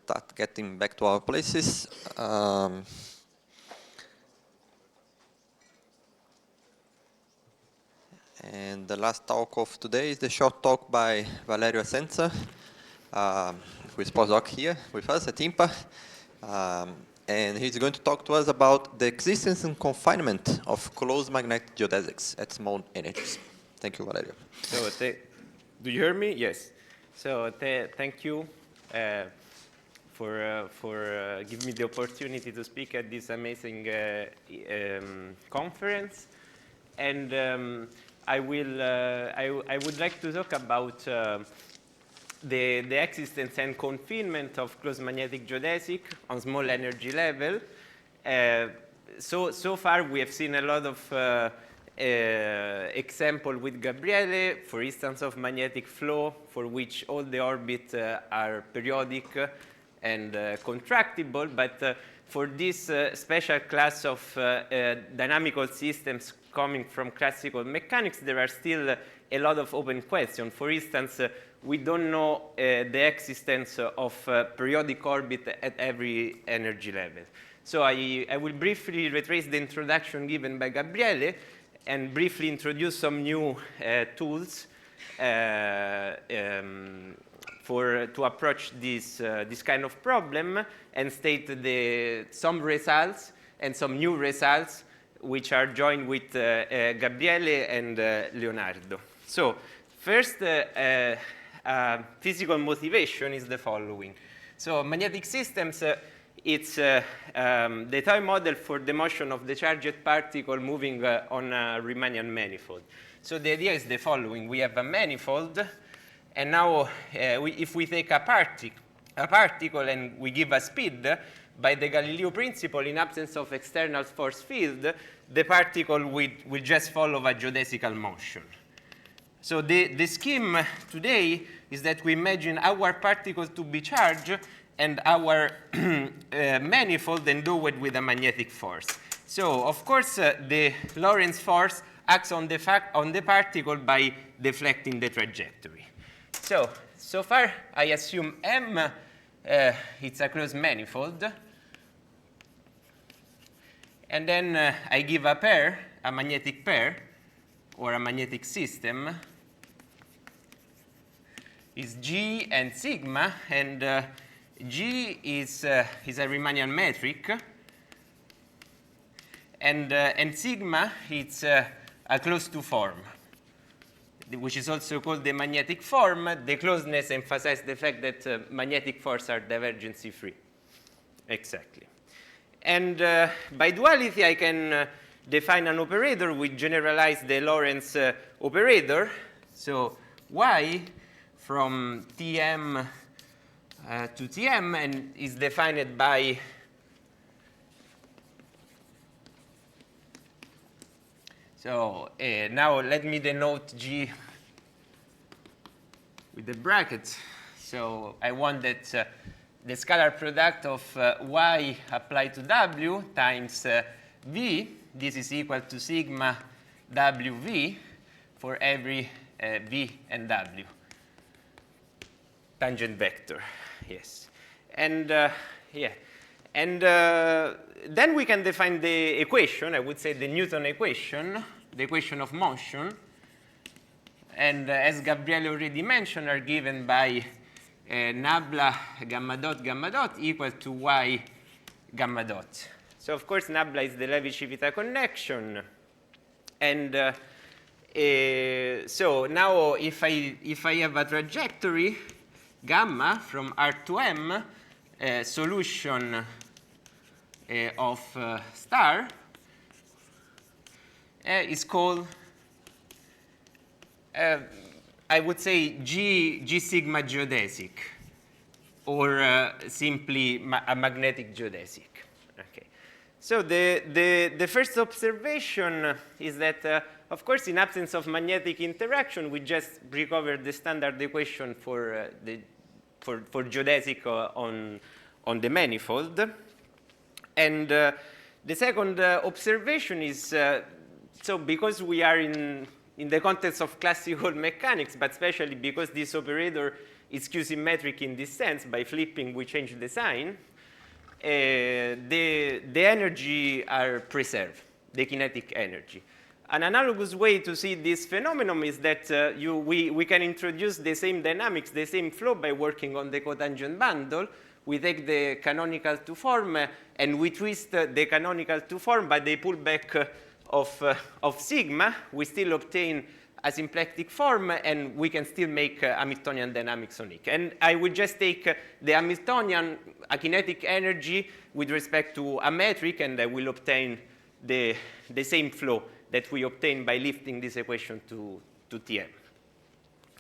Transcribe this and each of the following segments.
start getting back to our places. And the last talk of today is the short talk by Valerio Asenza, who is postdoc here with us at IMPA. And he's going to talk to us about the existence and confinement of closed magnetic geodesics at small energies. Thank you, Valerio. So, do you hear me? Yes. So, thank you for giving me the opportunity to speak at this amazing conference. And I would like to talk about the existence and confinement of closed magnetic geodesic on small energy level. So far, we have seen a lot of example with Gabriele, for instance, of magnetic flow, for which all the orbits are periodic and contractible. But for this special class of dynamical systems coming from classical mechanics, there are still a lot of open questions. For instance, we don't know the existence of periodic orbit at every energy level. So I will briefly retrace the introduction given by Gabriele and briefly introduce some new tools to approach this kind of problem and state some results and some new results which are joined with Gabriele and Leonardo. So first, physical motivation is the following. So magnetic systems, it's the toy model for the motion of the charged particle moving on a Riemannian manifold. So the idea is the following. We have a manifold, and now if we take a particle and we give a speed, by the Galileo principle, in absence of external force field, the particle will just follow a geodesical motion. So the scheme today is that we imagine our particle to be charged and our manifold endowed with a magnetic force. So, of course, the Lorentz force acts on the particle by deflecting the trajectory. So far, I assume M, it's a closed manifold. And then I give a pair, a magnetic pair, or a magnetic system, is G and sigma, and G is a Riemannian metric, and sigma it's a closed-to form, which is also called the magnetic form. The closeness emphasizes the fact that magnetic forces are divergency-free. Exactly. And by duality, I can define an operator which generalizes the Lorentz operator. So Y from Tm to Tm and is defined by now let me denote G with the brackets. So I want that the scalar product of Y applied to W times V, this is equal to sigma WV for every V and W. Tangent vector, yes. And then we can define the equation, I would say the Newton equation, the equation of motion. And as Gabriele already mentioned, are given by nabla gamma dot equal to Y gamma dot. So of course, nabla is the Levi-Civita connection. And so now if I have a trajectory gamma from R to M, solution of star is called, I would say, G sigma geodesic, or simply a magnetic geodesic. Okay. So the first observation is that, of course, in absence of magnetic interaction, we just recover the standard equation for geodesic on the manifold. And the second observation is, so because we are in the context of classical mechanics, but especially because this operator is Q-symmetric in this sense. By flipping, we change the sign. The energy are preserved, the kinetic energy. An analogous way to see this phenomenon is that we can introduce the same dynamics, the same flow by working on the cotangent bundle. We take the canonical to form and we twist the canonical to form by the pullback of sigma. We still obtain a symplectic form and we can still make Hamiltonian dynamics on it. And I would just take the Hamiltonian kinetic energy with respect to a metric and I will obtain the same flow that we obtain by lifting this equation to Tm.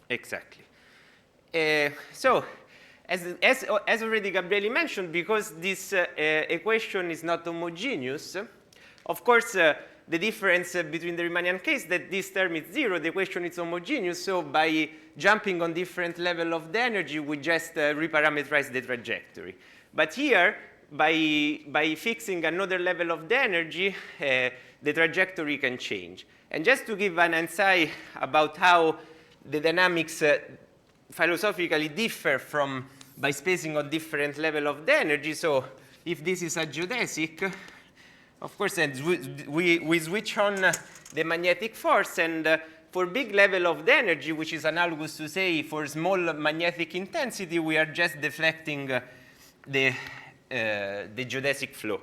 Exactly. So, as already Gabriele mentioned, because this equation is not homogeneous, of course, the difference between the Riemannian case that this term is 0, the equation is homogeneous, so by jumping on different level of the energy, we just reparameterize the trajectory. But here, by fixing another level of the energy, the trajectory can change. And just to give an insight about how the dynamics philosophically differ from by spacing on different level of the energy, so if this is a geodesic, of course, and we switch on the magnetic force, and for big level of the energy, which is analogous to say for small magnetic intensity, we are just deflecting the geodesic flow.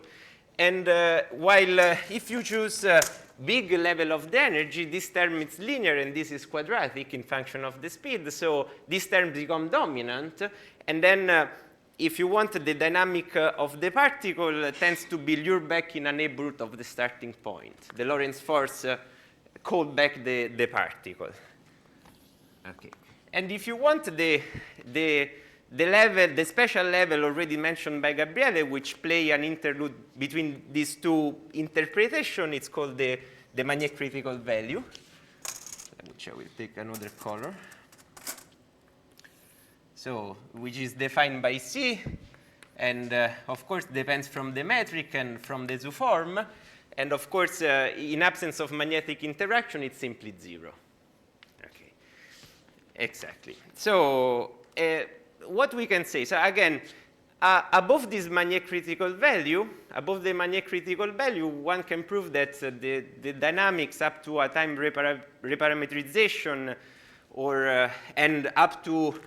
And while if you choose big level of the energy, this term is linear and this is quadratic in function of the speed, so this term becomes dominant. And then if you want, the dynamic of the particle tends to be lured back in a neighborhood of the starting point. The Lorentz force called back the particle. Okay. And if you want the special level already mentioned by Gabriele, which play an interlude between these two interpretations, it's called the magnetic critical value, which I will take another color. So, which is defined by C, and of course depends from the metric and from the zoo-form, and of course in absence of magnetic interaction, it's simply 0. Okay, exactly. So, what we can say, so again, above this magnetic critical value, one can prove that the dynamics up to a time reparametrization or and up to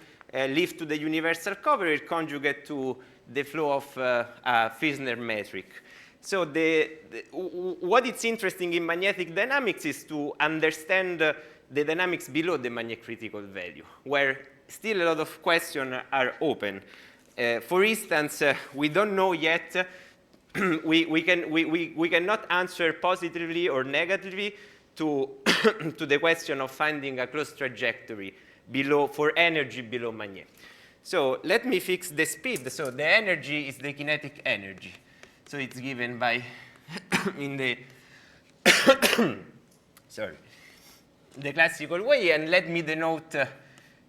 lift to the universal coverage conjugate to the flow of a Fissner metric. So what is interesting in magnetic dynamics is to understand the dynamics below the magnetic critical value, where still a lot of questions are open. For instance, we don't know yet, we cannot answer positively or negatively to, to the question of finding a closed trajectory below, for energy below magnetic. So let me fix the speed. So the energy is the kinetic energy. So it's given by, in the, sorry, the classical way, and let me denote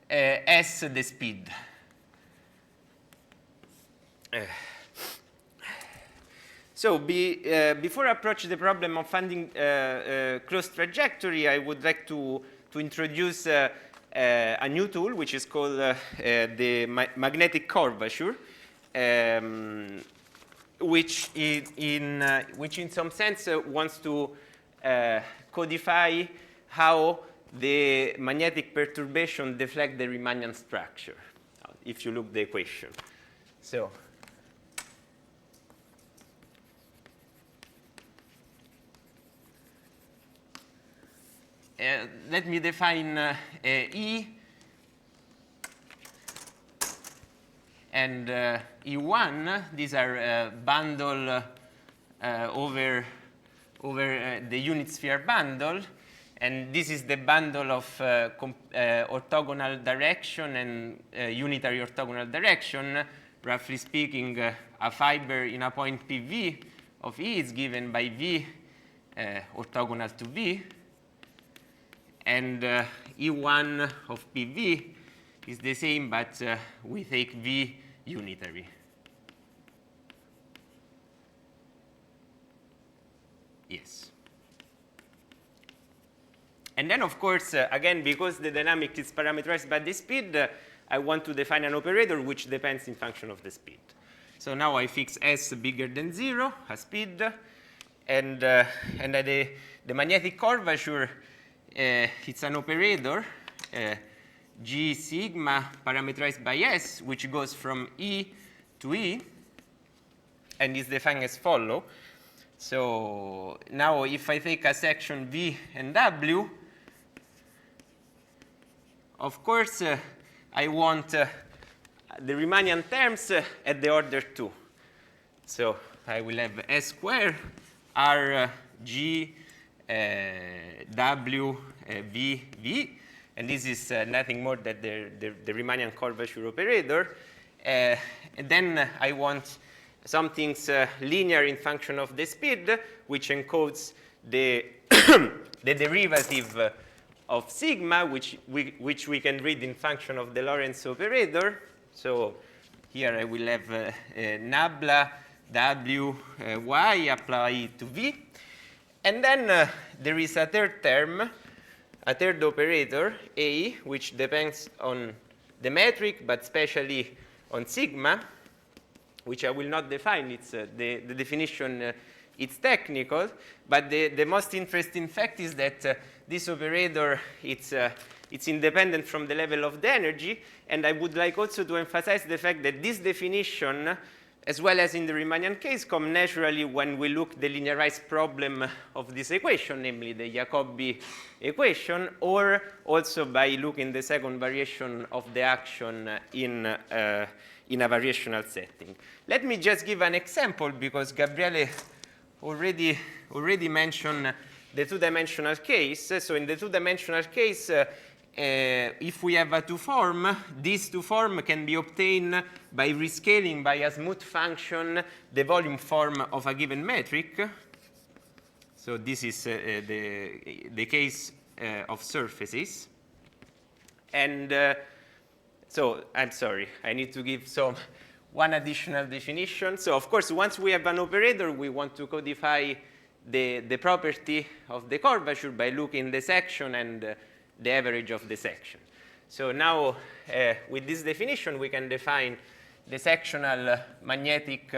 S the speed. So before I approach the problem of finding closed trajectory, I would like to introduce a new tool, which is called the magnetic curvature, which in some sense wants to codify how the magnetic perturbation deflect the Riemannian structure, if you look the equation. So let me define E and E1. These are bundle over the unit sphere bundle. And this is the bundle of orthogonal direction and unitary orthogonal direction. Roughly speaking, a fiber in a point PV of E is given by V orthogonal to V. And E1 of PV is the same, but we take V unitary. Yes. And then, of course, again, because the dynamic is parameterized by the speed, I want to define an operator which depends in function of the speed. So now I fix S bigger than 0 as speed, and the magnetic curvature, it's an operator, G sigma parameterized by S, which goes from E to E, and is defined as follow. So now if I take a section V and W, of course, I want the Riemannian terms at the order 2. So I will have S squared R G W V V, and this is nothing more than the Riemannian curvature operator. And then I want something's linear in function of the speed, which encodes the, the derivative of sigma, which we can read in function of the Lorentz operator. So here I will have nabla W y applied to V. And then there is a third term, a third operator, A, which depends on the metric, but especially on sigma, which I will not define. It's the definition, it's technical. But the most interesting fact is that this operator, it's independent from the level of the energy. And I would like also to emphasize the fact that this definition, as well as in the Riemannian case, come naturally when we look the linearized problem of this equation, namely the Jacobi equation, or also by looking the second variation of the action in a variational setting. Let me just give an example, because Gabriele already mentioned the two-dimensional case. So in the two-dimensional case, if we have a two-form, this two-form can be obtained by rescaling by a smooth function the volume form of a given metric. So this is the case of surfaces. And so I'm sorry, I need to give one additional definition. So of course, once we have an operator, we want to codify the property of the curvature by looking the section and the average of the section. So now, with this definition, we can define the sectional magnetic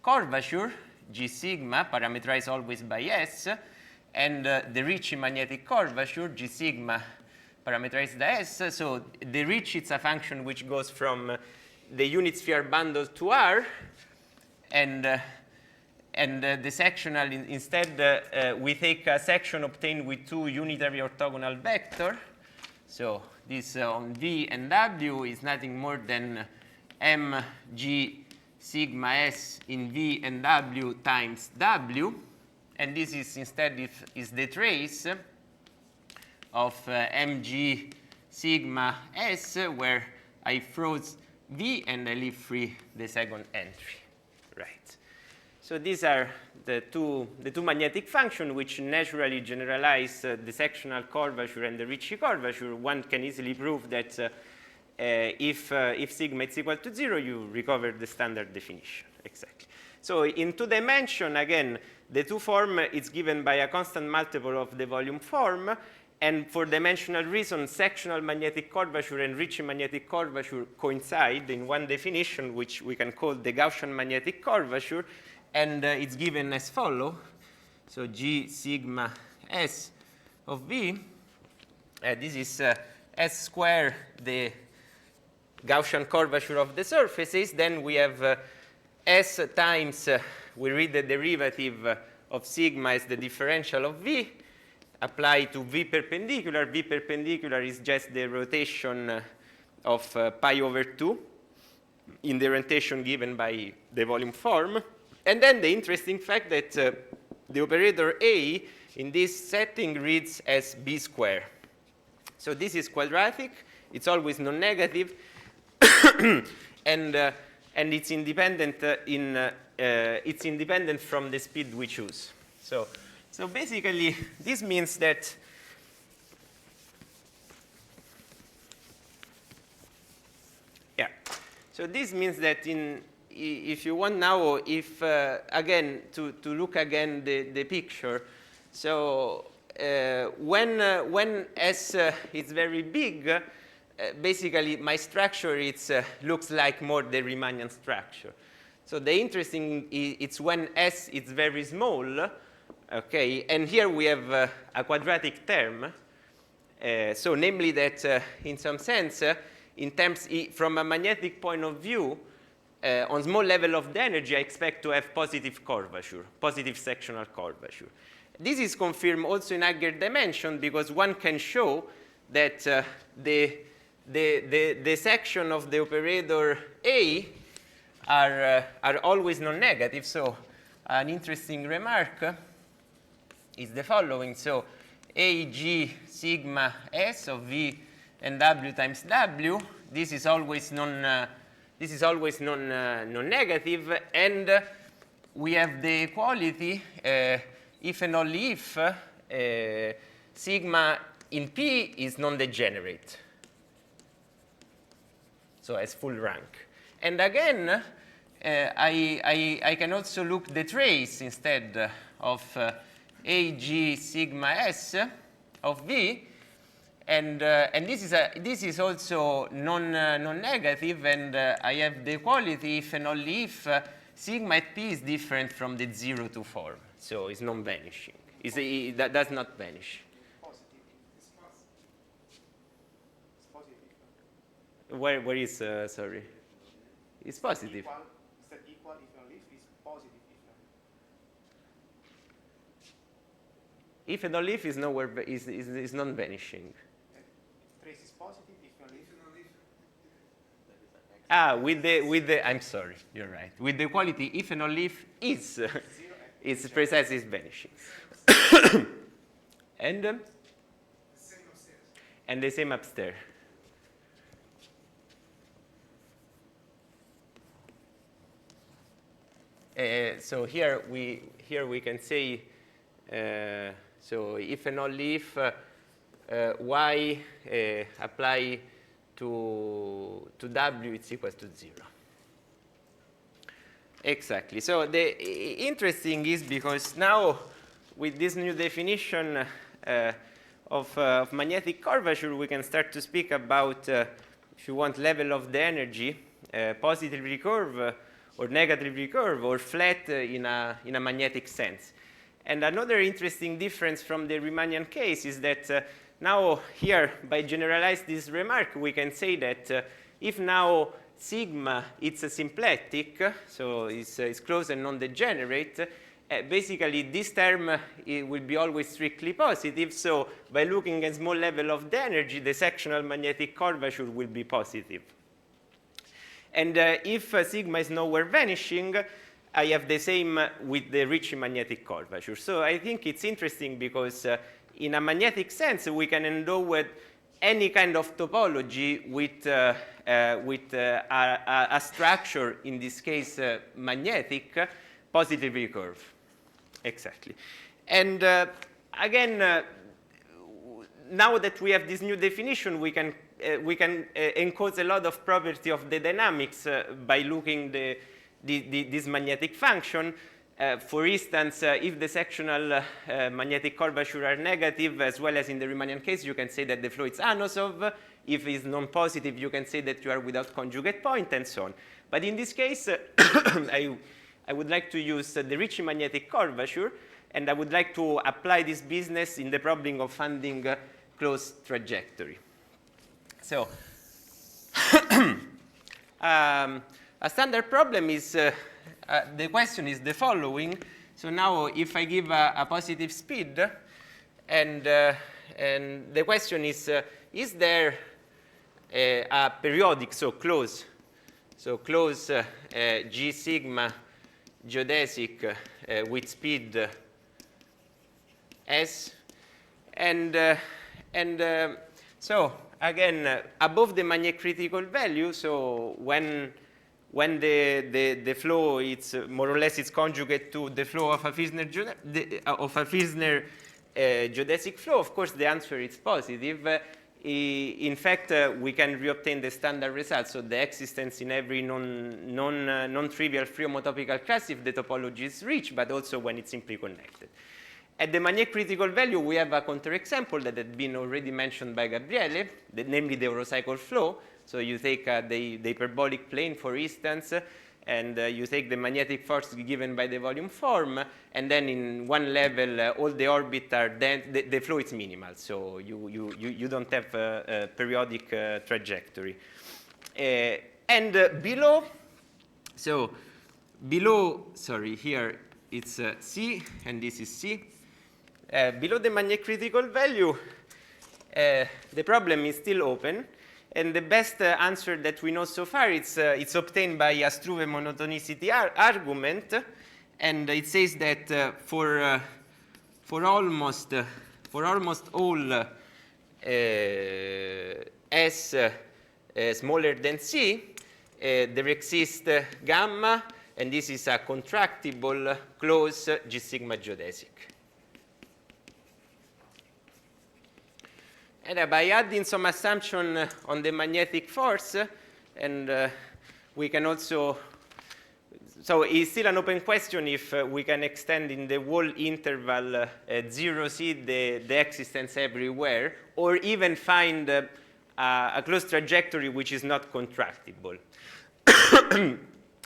curvature, G sigma, parameterized always by S, and the Ricci magnetic curvature, G sigma, parameterized by S. So the Ricci, it's a function which goes from the unit sphere bundle to R, and the sectional, instead, we take a section obtained with two unitary orthogonal vector. So this on V and W is nothing more than mg sigma S in V and W times W. And this is instead is the trace of mg sigma S, where I froze V and I leave free the second entry. Right. So these are the two magnetic functions which naturally generalize the sectional curvature and the Ricci curvature. One can easily prove that if sigma is equal to 0, you recover the standard definition. Exactly. So in two dimension, again, the two form is given by a constant multiple of the volume form. And for dimensional reasons, sectional magnetic curvature and Ricci magnetic curvature coincide in one definition, which we can call the Gaussian magnetic curvature. And it's given as follows. So G sigma S of V, this is S squared, the Gaussian curvature of the surfaces. Then we have S times, we read the derivative of sigma as the differential of V, applied to V perpendicular. V perpendicular is just the rotation of pi over 2 in the orientation given by the volume form. And then the interesting fact that the operator A in this setting reads as B squared. So this is quadratic. It's always non-negative. and it's independent it's independent from the speed we choose. So basically, this means that So this means that if you want now, if again to look again the picture, so when S is very big, basically my structure looks like more the Riemannian structure. So the interesting it's when S is very small, okay, and here we have a quadratic term. So namely that in some sense, in terms from a magnetic point of view, on small level of the energy, I expect to have positive curvature, positive sectional curvature. This is confirmed also in higher dimension because one can show that the section of the operator A are always non-negative. So an interesting remark is the following. So AG sigma S of V and W times W, this is always non-negative, and we have the equality if and only if sigma in P is non-degenerate, so as full rank. And again, I can also look the trace instead of AG sigma S of V, and this is also non-negative, and I have the equality if and only if sigma at P is different from the 0 to form, so it's non-vanishing. That does not vanish. Where is, sorry? It's positive. Is that equal if and only if is positive if and only if is nowhere is non-vanishing. Trace is positive if and only if. With the I'm sorry, you're right. With the equality if and only if is it's precisely is vanishing. And the same upstairs. So here we can say so if and only if y apply to W it's equal to 0. Exactly. So the interesting is because now with this new definition of magnetic curvature, we can start to speak about, if you want, level of the energy, positive recurve or negative recurve or flat in a magnetic sense. And another interesting difference from the Riemannian case is that now here, by generalize this remark, we can say that if now sigma it's a symplectic, so it's closed and non-degenerate, basically this term it will be always strictly positive. So by looking at small level of the energy, the sectional magnetic curvature will be positive. And if sigma is nowhere vanishing, I have the same with the Ricci magnetic curvature. So I think it's interesting because in a magnetic sense, we can endow with any kind of topology with a structure, in this case magnetic, positive recurve. Exactly. And again, now that we have this new definition, we can encode a lot of property of the dynamics by looking this magnetic function. For instance, if the sectional magnetic curvature are negative, as well as in the Riemannian case, you can say that the flow is Anosov. If it's non-positive, you can say that you are without conjugate point, and so on. But in this case, I would like to use the Ricci magnetic curvature, and I would like to apply this business in the problem of finding closed trajectory. So a standard problem is, the question is the following. So now if I give a positive speed, and the question is there a periodic, so close G sigma geodesic with speed S, and so again above the magnetic critical value, so when the flow it's more or less it's conjugate to the flow of a Fissner geodesic flow, of course the answer is positive. In fact, we can reobtain the standard result, so the existence in every non-trivial free homotopical class if the topology is rich, but also when it's simply connected. At the Magnier critical value, we have a counterexample that had been already mentioned by Gabriele, namely the Eurocycle flow. So you take the hyperbolic plane, for instance, and you take the magnetic force given by the volume form, and then in one level, all the orbits are dense, the flow is minimal, so you don't have a periodic trajectory. And below, so below, sorry, here it's C, and this is C. Below the Magnier critical value, the problem is still open, and the best answer that we know so far it's obtained by a Struve monotonicity argument, and it says that for almost all S smaller than C, there exists gamma, and this is a contractible closed G sigma geodesic. And by adding some assumption on the magnetic force, and we can also, so it's still an open question if we can extend in the whole interval 0C the existence everywhere, or even find a closed trajectory which is not contractible.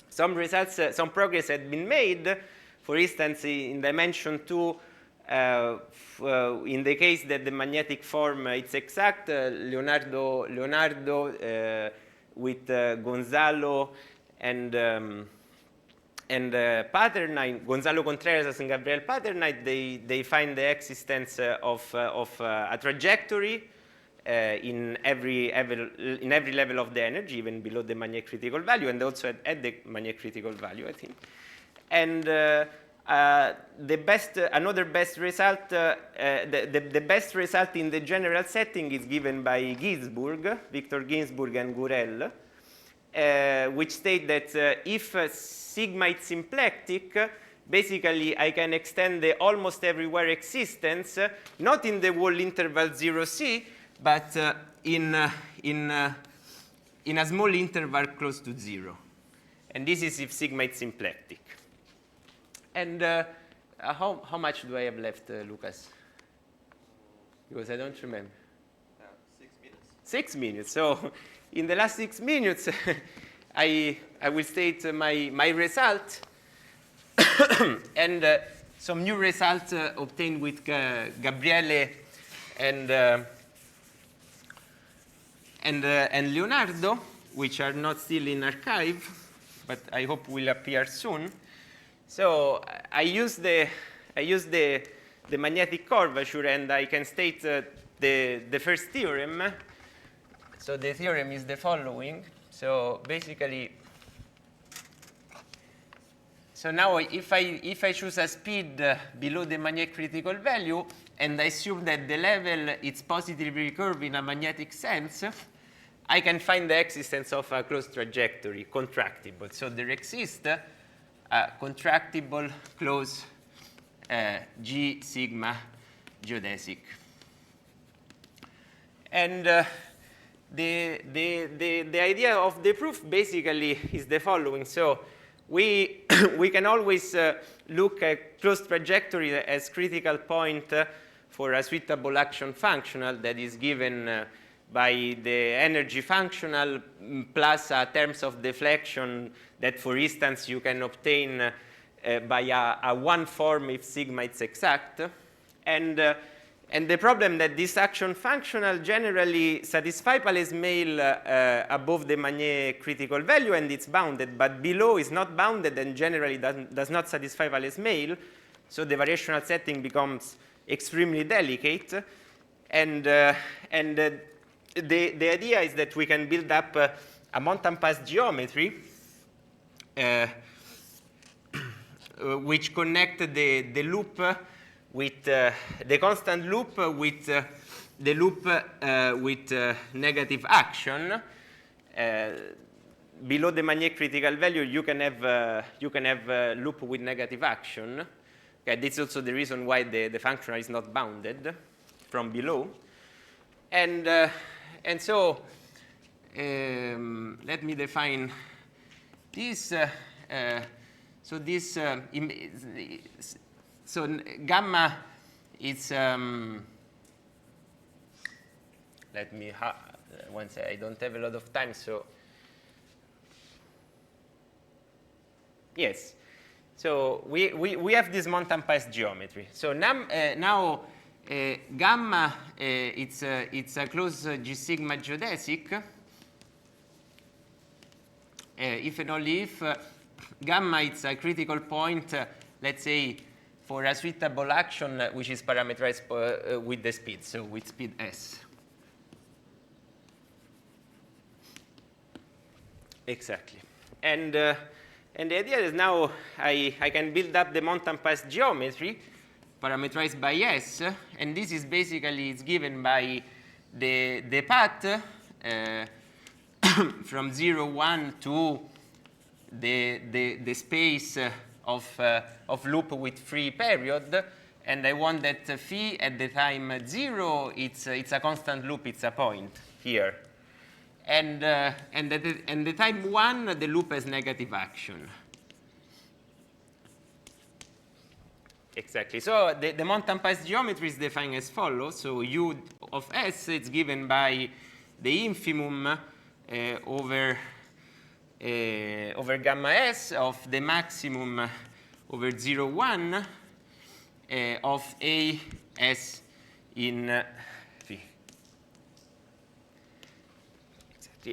Some results, some progress had been made. For instance, in dimension 2, in the case that the magnetic form is exact, Leonardo with Gonzalo and Paternine, Gonzalo Contreras and Gabriel Paternine, they find the existence of a trajectory in every level of the energy, even below the Magnier critical value, and also at the Magnier critical value, I think. And another best result, the best result in the general setting is given by Ginzburg, Victor Ginzburg and Gurel, which state that if sigma is symplectic, basically I can extend the almost everywhere existence, not in the whole interval 0C, but in a small interval close to 0. And this is if sigma is symplectic. And how much do I have left, Lucas? Because I don't remember. 6 minutes. 6 minutes. So in the last 6 minutes, I will state my result and some new results obtained with Gabriele and Leonardo, which are not still in archive, but I hope will appear soon. So I use the magnetic curvature, and I can state the first theorem. So the theorem is the following. So basically, so now if I choose a speed below the Magnier critical value, and I assume that the level is positively curved in a magnetic sense, I can find the existence of a closed trajectory, contractible. So there exists a contractible closed G sigma geodesic. And the idea of the proof basically is the following. So we can always look at closed trajectory as critical point for a suitable action functional that is given by the energy functional plus terms of deflection that, for instance, you can obtain by a one form if sigma is exact. And the problem that this action functional generally satisfy Palais-Mail above the Magnier critical value, and it's bounded, but below is not bounded and generally does not satisfy Palais-Mail. So the variational setting becomes extremely delicate. And the idea is that we can build up a mountain pass geometry which connect the loop with the constant loop with the loop with negative action. Below the Magnier critical value, you can have a loop with negative action. Okay, this is also the reason why the functional is not bounded from below. And so let me define this. So gamma it's let me once I don't have a lot of time, so yes. So we have this mountain pass geometry. So now gamma it's a closed G sigma geodesic. If and only if gamma is a critical point, let's say, for a suitable action which is parameterized with the speed, so with speed s. Exactly. And the idea is now I can build up the mountain pass geometry parameterized by s, and this is basically it's given by the path from 0, 1 to the space of loop with free period, and I want that phi at the time 0 it's a constant loop, it's a point here. And the time 1, the loop has negative action. Exactly. So the mountain pass geometry is defined as follows. So U of S is given by the infimum over gamma S of the maximum over 0, 1 of A S in phi.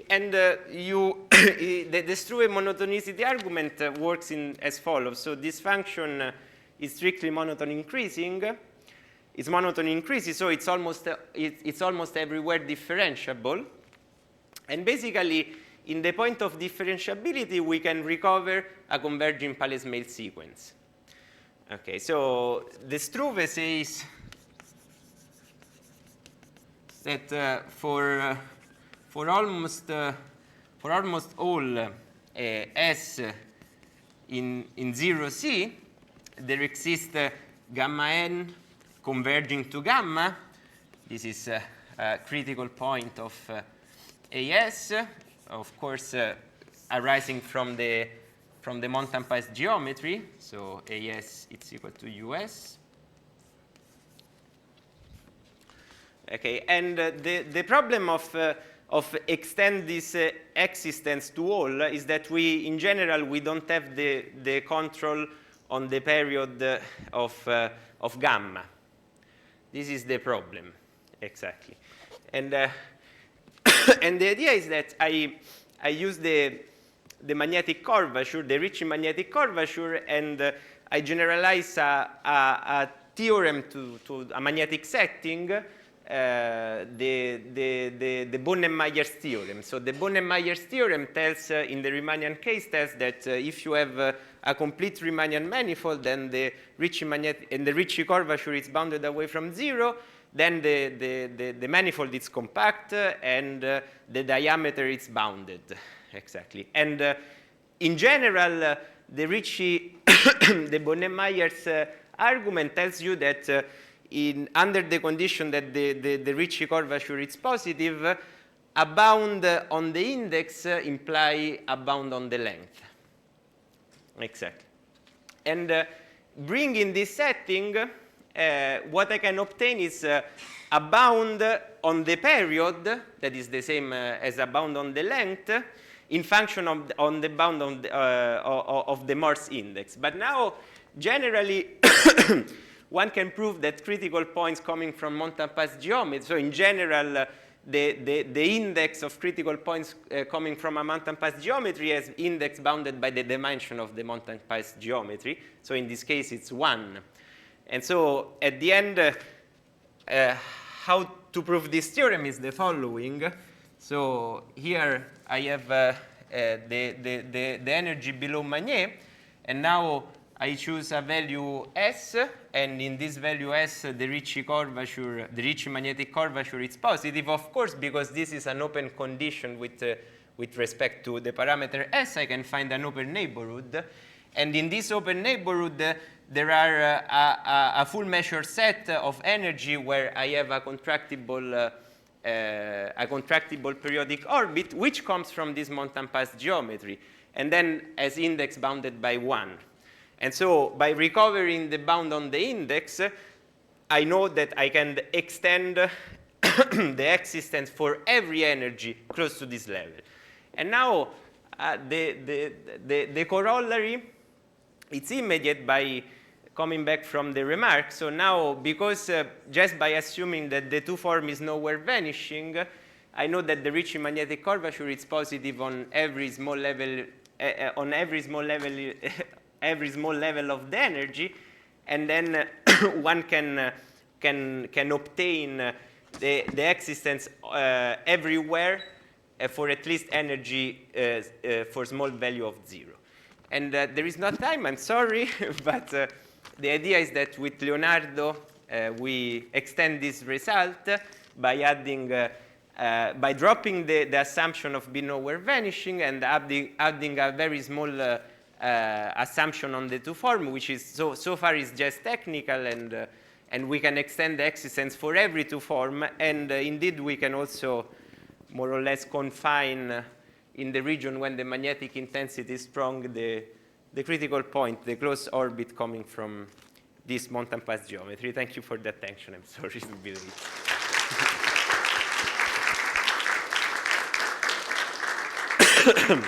And the Struve monotonicity argument works as follows. So this function is strictly monotone increasing. Its monotone increases, so it's almost everywhere differentiable. And basically, in the point of differentiability, we can recover a converging Palais-Mail sequence. Okay, so the Struve says that for almost all S in 0C, there exists gamma n converging to gamma. This is a critical point of AS, of course, arising from the mountain pass geometry. So AS is equal to US. Okay, and the problem of extend this existence to all is that in general, we don't have the control on the period of gamma. This is the problem, exactly. And and the idea is that I use the magnetic curvature, the Ricci magnetic curvature, and I generalize a theorem to a magnetic setting, the Bohnen-Myers theorem. So the Bohnen-Myers theorem tells, in the Riemannian case, tells that if you have a complete Riemannian manifold, then the Ricci curvature is bounded away from 0, then the manifold is compact, and the diameter is bounded. Exactly. And in general, the Ricci, the Bohnen-Myers argument tells you that under the condition that the Ricci curvature is positive, a bound on the index imply a bound on the length. Exactly. And bringing this setting, what I can obtain is a bound on the period that is the same as a bound on the length in function on the bound of the Morse index. But now, generally, one can prove that critical points coming from mountain pass geometry, so in general, the index of critical points coming from a mountain pass geometry has index bounded by the dimension of the mountain pass geometry. So in this case, it's 1. And so at the end, how to prove this theorem is the following. So here I have the energy below Magnet, and now I choose a value S, and in this value S, the Ricci curvature, the Ricci magnetic curvature is positive, of course, because this is an open condition with respect to the parameter S. I can find an open neighborhood, and in this open neighborhood, there are a full measure set of energy where I have a contractible periodic orbit, which comes from this mountain pass geometry, and then as index bounded by 1. And so by recovering the bound on the index, I know that I can extend the existence for every energy close to this level. And now the corollary, it's immediate by coming back from the remark. So now, because just by assuming that the two form is nowhere vanishing, I know that the Ricci magnetic curvature is positive on every small level, every small level of the energy, and then one can obtain the existence everywhere for at least energy for small value of 0. And there is no time, I'm sorry, but the idea is that with Leonardo, we extend this result by adding, by dropping the assumption of B nowhere vanishing and adding a very small assumption on the two form, which is so far is just technical, and we can extend the existence for every two form, and indeed we can also more or less confine in the region when the magnetic intensity is strong the critical point, the closed orbit coming from this Montan-Paz geometry. Thank you for the attention. I'm sorry to be late.